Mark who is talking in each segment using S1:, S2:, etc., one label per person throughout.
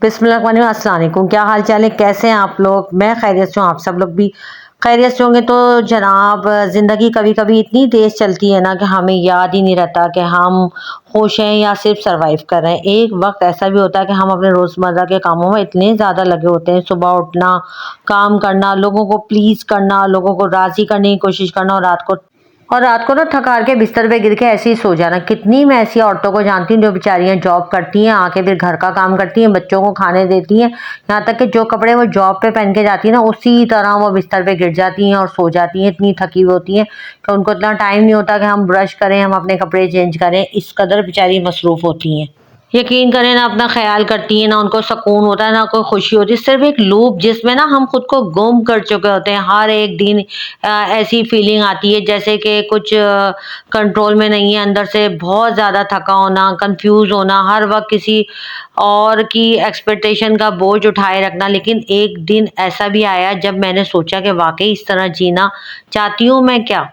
S1: बिस्मिल्लाहिर्रहमानिर्रहीम, अस्सलाम वालेकुम। क्या हाल चाल है, कैसे हैं आप लोग? मैं खैरियत से हूँ, आप सब लोग भी खैरियत से होंगे। तो जनाब, ज़िंदगी कभी कभी इतनी तेज़ चलती है ना कि हमें याद ही नहीं रहता कि हम खुश हैं या सिर्फ सरवाइव कर रहे हैं। एक वक्त ऐसा भी होता है कि हम अपने रोज़मर्रा के कामों में इतने ज़्यादा लगे होते हैं, सुबह उठना, काम करना, लोगों को प्लीज़ करना, लोगों को राज़ी करने की कोशिश करना, और रात को ना थक हार के बिस्तर पे गिर के ऐसे ही सो जाना। कितनी मैं ऐसी औरतों को जानती हूँ जो बेचारियां जॉब करती हैं, आके फिर घर का काम करती हैं, बच्चों को खाने देती हैं, यहाँ तक कि जो कपड़े वो जॉब पे पहन के जाती है ना, उसी तरह वो बिस्तर पे गिर जाती हैं और सो जाती हैं। इतनी थकी हुई होती हैं कि उनको इतना टाइम नहीं होता कि हम ब्रश करें, हम अपने कपड़े चेंज करें। इस कदर बेचारी मसरूफ़ होती हैं। यकीन करें, ना अपना ख्याल करती हैं, ना उनको सुकून होता है, ना कोई खुशी होती है। सिर्फ एक लूप जिसमें ना हम खुद को गुम कर चुके होते हैं। हर एक दिन ऐसी फीलिंग आती है जैसे कि कुछ कंट्रोल में नहीं है। अंदर से बहुत ज़्यादा थका होना, कंफ्यूज होना, हर वक्त किसी और की एक्सपेक्टेशन का बोझ उठाए रखना। लेकिन एक दिन ऐसा भी आया जब मैंने सोचा कि वाकई इस तरह जीना चाहती हूँ मैं क्या?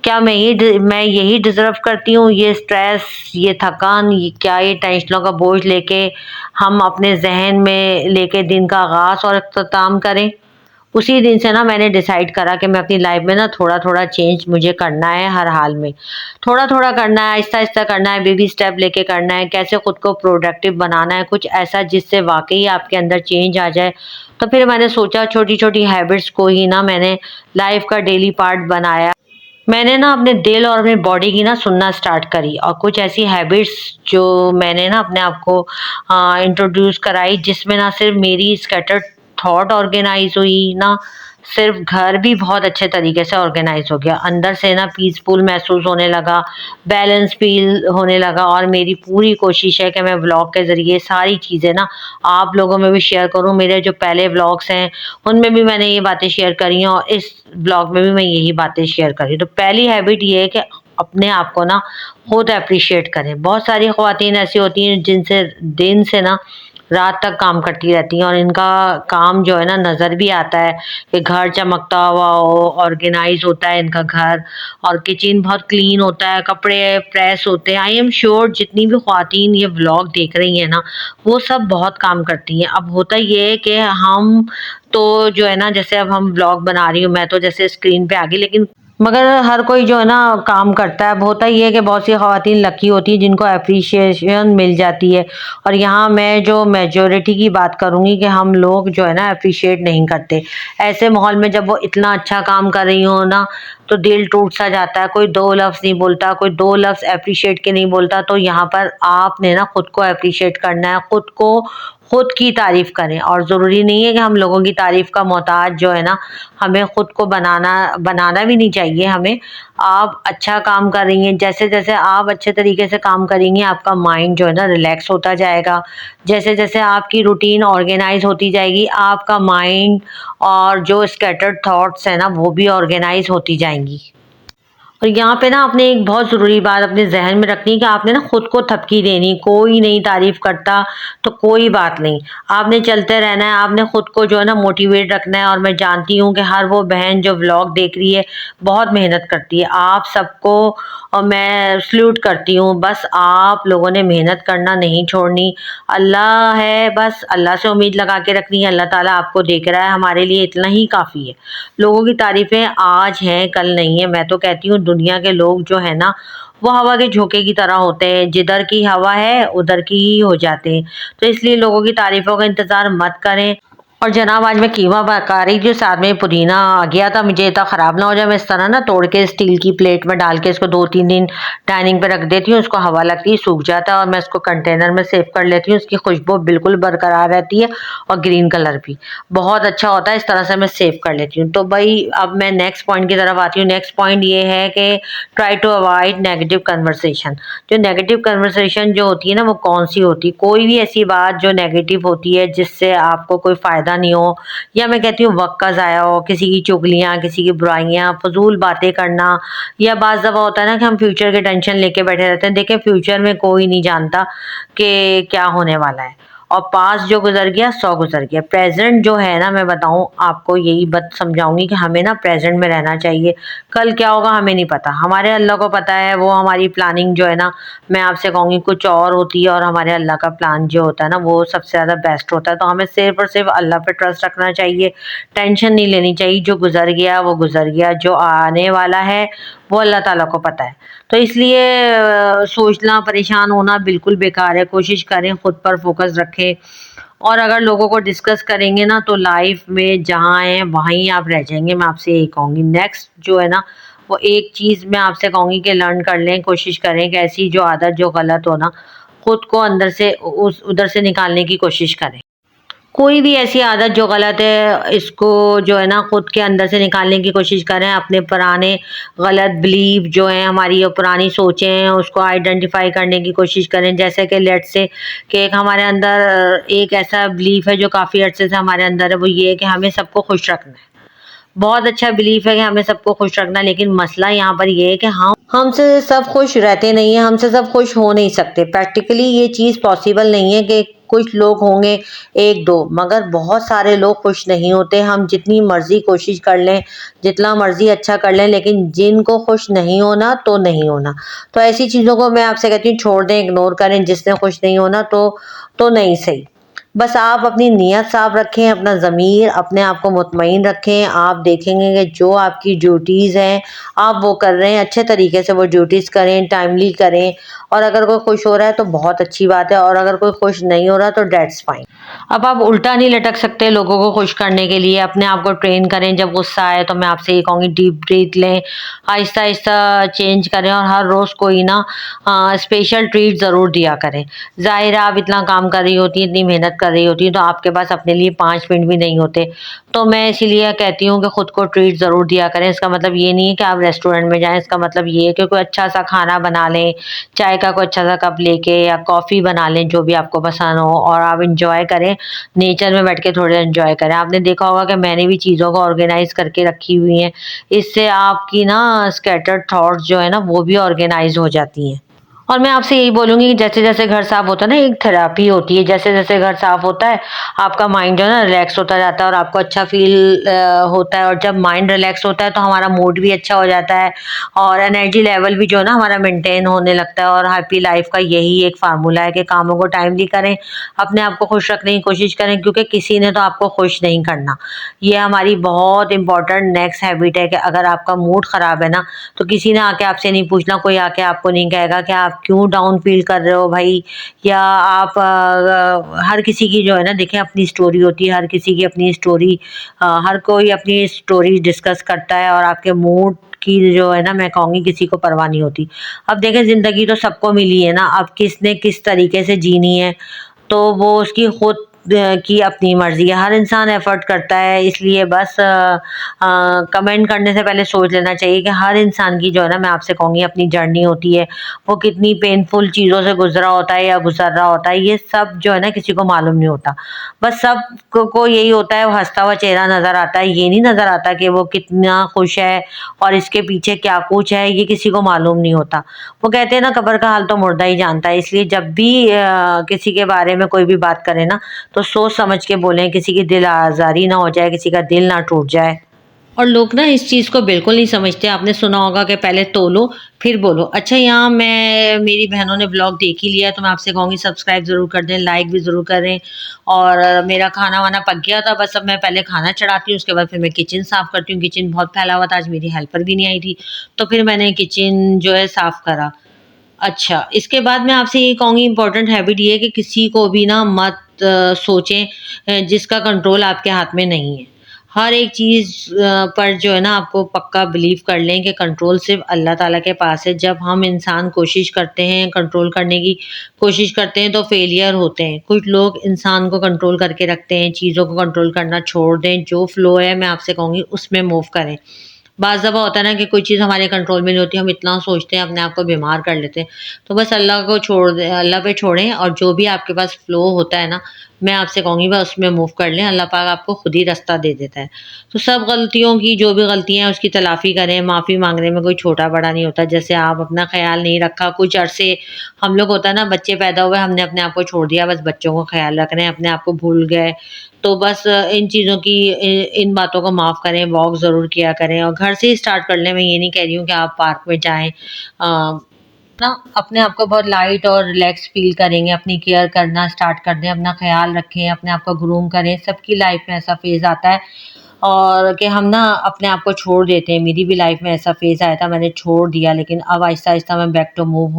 S1: क्या मैं यही डिज़र्व करती हूँ? ये स्ट्रेस, ये थकान, क्या ये टेंशनों का बोझ लेके हम अपने ज़हन में लेके दिन का आगाज़ और अख्ताम करें? उसी दिन से ना मैंने डिसाइड करा कि मैं अपनी लाइफ में ना थोड़ा-थोड़ा चेंज मुझे करना है हर हाल में। थोड़ा-थोड़ा करना है, आहिस्ता-आहिस्ता करना है, बेबी स्टेप लेके करना है, कैसे खुद को प्रोडक्टिव बनाना है, कुछ ऐसा जिससे वाक़ई आपके अंदर चेंज आ जाए। तो फिर मैंने सोचा छोटी-छोटी हैबिट्स को ही ना मैंने लाइफ का डेली पार्ट बनाया। मैंने ना अपने दिल और अपनी बॉडी की ना सुनना स्टार्ट करी, और कुछ ऐसी हैबिट्स जो मैंने ना अपने आप को इंट्रोड्यूस कराई, जिसमें ना सिर्फ मेरी स्कैटर्ड थॉट ऑर्गेनाइज हुई, ना सिर्फ घर भी बहुत अच्छे तरीके से ऑर्गेनाइज हो गया। अंदर से ना पीसफुल महसूस होने लगा, बैलेंस फील होने लगा। और मेरी पूरी कोशिश है कि मैं व्लॉग के ज़रिए सारी चीज़ें ना आप लोगों में भी शेयर करूं। मेरे जो पहले व्लॉग्स हैं उनमें भी मैंने ये बातें शेयर करी हैं, और इस ब्लॉग में भी मैं यही बातें शेयर कर रही हूँ। तो पहली हैबिट ये है कि अपने आप को ना खुद अप्रिशिएट करें। बहुत सारी ख़वातीन ऐसी होती हैं जिनसे दिन से ना रात तक काम करती रहती हैं, और इनका काम जो है ना नज़र भी आता है कि घर चमकता हुआ हो, ऑर्गेनाइज होता है इनका घर, और किचन बहुत क्लीन होता है, कपड़े प्रेस होते हैं। आई एम श्योर जितनी भी ख़वातीन ये व्लॉग देख रही हैं ना, वो सब बहुत काम करती हैं। अब होता ये है कि हम तो जो है ना, जैसे अब हम व्लॉग बना रही हूँ मैं, तो जैसे स्क्रीन पे आ गई, लेकिन मगर हर कोई जो है ना काम करता है। अब होता ये है कि बहुत सी ख़वातीन लकी होती हैं जिनको एप्रिशिएशन मिल जाती है, और यहाँ मैं जो मेजॉरिटी की बात करूँगी कि हम लोग जो है ना अप्रिशिएट नहीं करते। ऐसे माहौल में जब वो इतना अच्छा काम कर रही हो ना, तो दिल टूट सा जाता है। कोई दो लफ्ज़ नहीं बोलता, कोई दो लफ्ज़ एप्रिशिएट के नहीं बोलता। तो यहाँ पर आपने ना खुद को एप्रिशिएट करना है, खुद को खुद की तारीफ़ करें। और ज़रूरी नहीं है कि हम लोगों की तारीफ़ का मोहताज जो है ना, हमें खुद को बनाना बनाना भी नहीं चाहिए हमें। आप अच्छा काम कर रही हैं, जैसे-जैसे आप अच्छे तरीके से काम करेंगी, आपका माइंड जो है ना रिलैक्स होता जाएगा। जैसे-जैसे आपकी रूटीन ऑर्गेनाइज़ होती जाएगी, आपका माइंड और जो स्कैटर्ड थॉट्स हैं ना, वो भी ऑर्गेनाइज़ होती जाएँगी। और यहाँ पे ना आपने एक बहुत ज़रूरी बात अपने ज़हन में रखनी है कि आपने ना खुद को थपकी देनी। कोई नहीं तारीफ़ करता तो कोई बात नहीं, आपने चलते रहना है, आपने खुद को जो है ना मोटिवेट रखना है। और मैं जानती हूँ कि हर वो बहन जो व्लॉग देख रही है बहुत मेहनत करती है। आप सबको और मैं सैल्यूट करती हूँ। बस आप लोगों ने मेहनत करना नहीं छोड़नी। अल्लाह है, बस अल्लाह से उम्मीद लगा के रखनी है। अल्लाह ताला आपको देख रहा है, हमारे लिए इतना ही काफ़ी है। लोगों की तारीफ़ें आज हैं कल नहीं है। मैं तो कहती हूँ दुनिया के लोग जो है ना, वो हवा के झोंके की तरह होते हैं, जिधर की हवा है उधर की ही हो जाते हैं। तो इसलिए लोगों की तारीफ़ों का इंतज़ार मत करें। और जनाब, आज मैं कीमा पका रही थी, साथ में पुदीना आ गया था। मुझे इतना ख़राब ना हो जाए, मैं इस तरह ना तोड़ के स्टील की प्लेट में डाल के इसको 2-3 दिन डाइनिंग पे रख देती हूँ। उसको हवा लगती है, सूख जाता है, और मैं इसको कंटेनर में सेव कर लेती हूँ। उसकी खुशबू बिल्कुल बरकरार रहती है, और ग्रीन कलर भी बहुत अच्छा होता है। इस तरह से मैं सेव कर लेती हूँ। तो भाई, अब मैं नेक्स्ट पॉइंट की तरफ आती हूँ। नेक्स्ट पॉइंट ये है कि try to avoid negative conversation. जो नेगेटिव कन्वर्सेशन जो होती है ना, वो कौन सी होती है? कोई भी ऐसी बात जो नेगेटिव होती है जिससे आपको कोई फ़ायदा नहीं हो, या मैं कहती हूँ वक्त का ज़ाया हो, किसी की चुगलियाँ, किसी की बुराइयाँ, फजूल बातें करना। या बाज़ दफ़ा होता है ना कि हम फ्यूचर के टेंशन लेके बैठे रहते हैं। देखिए, फ्यूचर में कोई नहीं जानता कि क्या होने वाला है, और पास जो गुजर गया सौ गुजर गया। प्रेजेंट जो है ना, मैं बताऊं आपको, यही बात समझाऊंगी कि हमें ना प्रेजेंट में रहना चाहिए। कल क्या होगा हमें नहीं पता, हमारे अल्लाह को पता है। वो हमारी प्लानिंग जो है ना, मैं आपसे कहूँगी कुछ और होती है, और हमारे अल्लाह का प्लान जो होता है ना वो सबसे ज़्यादा बेस्ट होता है। तो हमें सिर्फ और सिर्फ अल्लाह पे ट्रस्ट रखना चाहिए, टेंशन नहीं लेनी चाहिए। जो गुजर गया वो गुजर गया, जो आने वाला है वो अल्लाह ताला को पता है। तो इसलिए सोचना, परेशान होना बिल्कुल बेकार है। कोशिश करें खुद पर फोकस रखें, और अगर लोगों को डिस्कस करेंगे ना तो लाइफ में जहाँ हैं वहीं आप रह जाएंगे। मैं आपसे यही कहूँगी। नेक्स्ट जो है ना, वो एक चीज़ मैं आपसे कहूँगी कि लर्न कर लें, कोशिश करें कि ऐसी जो आदत जो गलत हो ना, खुद को अंदर से उस उधर से निकालने की कोशिश करें। कोई भी ऐसी आदत जो गलत है, इसको जो है ना खुद के अंदर से निकालने की कोशिश करें। अपने पुराने गलत बिलीव जो हैं, हमारी जो पुरानी सोचें हैं, उसको आइडेंटिफाई करने की कोशिश करें। जैसे कि लेट्स से कि एक हमारे अंदर एक ऐसा बिलीफ है जो काफ़ी अर्से से हमारे अंदर है, वो ये है कि हमें सबको खुश रखना है। बहुत अच्छा बिलीफ है कि हमें सबको खुश रखना, लेकिन मसला यहाँ पर ये है कि हम हमसे सब खुश रहते नहीं हैं, हमसे सब खुश हो नहीं सकते। प्रैक्टिकली ये चीज़ पॉसिबल नहीं है कि कुछ लोग होंगे, एक दो, मगर बहुत सारे लोग खुश नहीं होते। हम जितनी मर्जी कोशिश कर लें, जितना मर्जी अच्छा कर लें, लेकिन जिनको खुश नहीं होना तो नहीं होना। तो ऐसी चीज़ों को मैं आपसे कहती हूँ छोड़ दें, इग्नोर करें। जिसने खुश नहीं होना तो नहीं सही। बस आप अपनी नीयत साफ रखें, अपना ज़मीर, अपने आप को मुतमईन रखें। आप देखेंगे कि जो आपकी ड्यूटीज़ हैं आप वो कर रहे हैं, अच्छे तरीके से वो ड्यूटीज़ करें, टाइमली करें। और अगर कोई खुश हो रहा है तो बहुत अच्छी बात है, और अगर कोई खुश नहीं हो रहा तो दैट्स फाइन। अब आप उल्टा नहीं लटक सकते लोगों को खुश करने के लिए। अपने आप को ट्रेन करें। जब गुस्सा आए तो मैं आपसे ये कहूँगी डीप ब्रीथ लें, आहिस्ता आहिस्ता चेंज करें, और हर रोज़ कोई ना स्पेशल ट्रीट ज़रूर दिया करें। ज़ाहिर है आप इतना काम कर रही होती हैं, इतनी मेहनत कर रही होती हैं, तो आपके पास अपने लिए 5 मिनट भी नहीं होते। तो मैं इसीलिए कहती हूँ कि खुद को ट्रीट ज़रूर दिया करें। इसका मतलब ये नहीं है कि आप रेस्टोरेंट में जाएं, इसका मतलब ये है कि कोई अच्छा सा खाना बना लें, चाय का कोई अच्छा सा कप लेके, या कॉफ़ी बना लें जो भी आपको पसंद हो, और आप इंजॉय करें, नेचर में बैठ के थोड़ा इंजॉय करें। आपने देखा होगा कि मैंने भी चीज़ों को ऑर्गेनाइज करके रखी हुई हैं। इससे आपकी ना स्कैटर्ड थॉट्स जो है ना वो भी ऑर्गेनाइज हो जाती हैं। और मैं आपसे यही बोलूँगी कि जैसे-जैसे घर साफ होता है ना, एक थेरेपी होती है। जैसे-जैसे घर साफ होता है, आपका माइंड जो है ना रिलैक्स होता जाता है, और आपको अच्छा फ़ील होता है। और जब माइंड रिलैक्स होता है तो हमारा मूड भी अच्छा हो जाता है, और एनर्जी लेवल भी जो है ना हमारा मेंटेन होने लगता है। और हैप्पी लाइफ़ का यही एक फ़ॉर्मूला है कि कामों को टाइमली करें, अपने आप को खुश रखने की कोशिश करें, क्योंकि किसी ने तो आपको खुश नहीं करना। ये हमारी बहुत इम्पोर्टेंट नेक्स्ट हैबिट है कि अगर आपका मूड ख़राब है ना, तो किसी ने आके आपसे नहीं पूछना, कोई आके आपको नहीं कहेगा कि आप क्यों डाउन फील कर रहे हो भाई, या आप हर किसी की जो है ना, देखें अपनी स्टोरी होती है, हर किसी की अपनी स्टोरी, हर कोई अपनी स्टोरी डिस्कस करता है, और आपके मूड की जो है ना, मैं कहूँगी किसी को परवाह नहीं होती। अब देखें ज़िंदगी तो सबको मिली है ना, अब किसने किस तरीके से जीनी है तो वो उसकी खुद की अपनी मर्जी है। हर इंसान एफर्ट करता है, इसलिए बस कमेंट करने से पहले सोच लेना चाहिए कि हर इंसान की जो है ना, मैं आपसे कहूँगी अपनी जर्नी होती है। वो कितनी पेनफुल चीज़ों से गुजरा होता है या गुजर रहा होता है, ये सब जो है ना किसी को मालूम नहीं होता। बस सब को यही होता है, वो हंसता हुआ चेहरा नज़र आता है, ये नहीं नज़र आता कि वो कितना खुश है और इसके पीछे क्या कुछ है, ये किसी को मालूम नहीं होता। वो कहते हैं ना, कब्र का हाल तो मुर्दा ही जानता है। इसलिए जब भी किसी के बारे में कोई भी बात करे ना, तो सोच समझ के बोलें, किसी की दिल आज़ारी ना हो जाए, किसी का दिल ना टूट जाए। और लोग ना इस चीज़ को बिल्कुल नहीं समझते। आपने सुना होगा कि पहले तोलो फिर बोलो। अच्छा, यहाँ मैं मेरी बहनों ने ब्लॉग देख ही लिया, तो मैं आपसे कहूँगी सब्सक्राइब ज़रूर कर दें, लाइक भी ज़रूर करें। और मेरा खाना वाना पक गया था, बस अब मैं पहले खाना चढ़ाती हूँ, उसके बाद फिर मैं किचन साफ़ करती हूँ। किचन बहुत फैला हुआ था, आज मेरी हेल्पर भी नहीं आई थी, तो फिर मैंने किचन जो है साफ़ करा। अच्छा, इसके बाद मैं आपसे ये कहूँगी, इम्पोर्टेंट हैबिट ये है कि किसी को भी ना मत सोचें जिसका कंट्रोल आपके हाथ में नहीं है। हर एक चीज़ पर जो है ना आपको पक्का बिलीव कर लें कि कंट्रोल सिर्फ़ अल्लाह ताला के पास है। जब हम इंसान कोशिश करते हैं, कंट्रोल करने की कोशिश करते हैं तो फेलियर होते हैं। कुछ लोग इंसान को कंट्रोल करके रखते हैं, चीज़ों को कंट्रोल करना छोड़ दें। जो फ्लो है मैं आपसे कहूँगी उसमें मूव करें। बाज़ दफ़ा होता है ना कि कोई चीज़ हमारे कंट्रोल में नहीं होती, हम इतना सोचते हैं, अपने आप को बीमार कर लेते हैं। तो बस अल्लाह को छोड़ दें, अल्लाह पे छोड़ें और जो भी आपके पास फ़्लो होता है ना, मैं आपसे कहूँगी बस उसमें मूव कर लें, अल्लाह पाक आपको खुद ही रास्ता दे देता है। तो सब गलतियों की जो भी गलतियाँ हैं उसकी तलाफ़ी करें, माफ़ी माँगने में कोई छोटा-बड़ा नहीं होता। जैसे आप अपना ख़्याल नहीं रखा, कुछ अरसे हम लोग होता है ना बच्चे पैदा हुए, हमने अपने आप को छोड़ दिया, बस बच्चों को ख़्याल रख रहे हैं, अपने आप को भूल गए। तो बस इन चीज़ों की इन बातों को माफ़ करें, वॉक ज़रूर किया करें और घर से ही स्टार्ट कर लें। मैं ये नहीं कह रही हूँ कि आप पार्क में जाएँ ना अपने आप को बहुत लाइट और रिलैक्स फ़ील करेंगे, अपनी केयर करना स्टार्ट कर दें, अपना ख़्याल रखें, अपने आप को ग्रूम करें। सबकी लाइफ़ में ऐसा फ़ेज़ आता है और कि हम ना अपने आप को छोड़ देते हैं। मेरी भी लाइफ़ में ऐसा फ़ेज़ आया था, मैंने छोड़ दिया लेकिन अब आहिस्ता-आहिस्ता मैं बैक टू मूव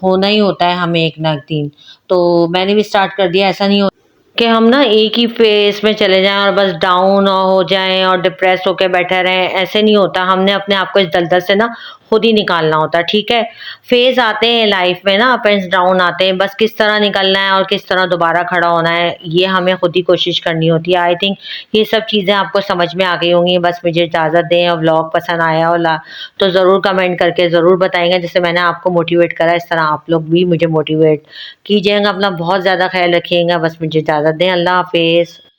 S1: होना ही होता है हमें एक ना एक दिन। तो मैंने भी स्टार्ट कर दिया, ऐसा नहीं हो कि हम ना एक ही फ़ेज़ में चले जाएँ और बस डाउन हो जाएँ और डिप्रेस होके बैठे रहें, ऐसे नहीं होता। हमने अपने आप को इस दलदल से ना खुद ही निकालना होता है, ठीक है? फ़ेज़ आते हैं लाइफ़ में ना, अप एंड्स डाउन आते हैं, बस किस तरह निकलना है और किस तरह दोबारा खड़ा होना है, ये हमें खुद ही कोशिश करनी होती है। आई थिंक ये सब चीज़ें आपको समझ में आ गई होंगी, बस मुझे इजाज़त दें और व्लॉग पसंद आया हो ला तो ज़रूर कमेंट करके ज़रूर बताएँगे, जैसे मैंने आपको मोटिवेट करा, इस तरह आप लोग भी मुझे मोटिवेट कीजिएगा। अपना बहुत ज़्यादा ख़्याल रखिएगा। बस मुझे इजाज़त दें। अल्लाह हाफ़िज़।